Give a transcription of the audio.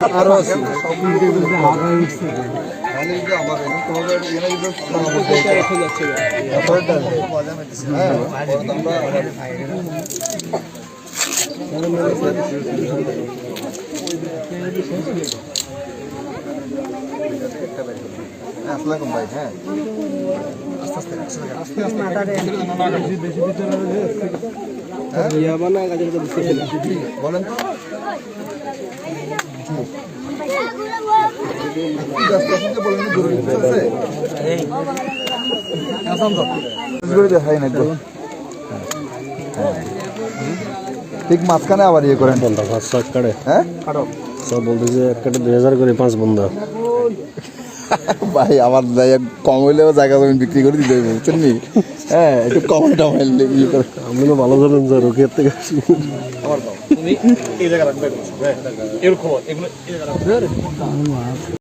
আরো আছে আসসালাম ভাই। হ্যাঁ আস্তে আস্তে বলেন ঠিক মাঝখানে আবার ইয়ে করেন হ্যাঁ সব বলতেছে এক কাটে 2000 করে 5 বন্ধা ভাই আমার কম হইলেও জায়গা জমি বিক্রি করে দিতে হবে বুঝছেন নি। হ্যাঁ একটু কম টমাইলে ইয়ে করে আমি তো ভালো জানেন স্যার রোকের থেকে আসি আমার বাবা তুমি এই জায়গা রাখবে এর খবর এগুলো এই জায়গা রাখবে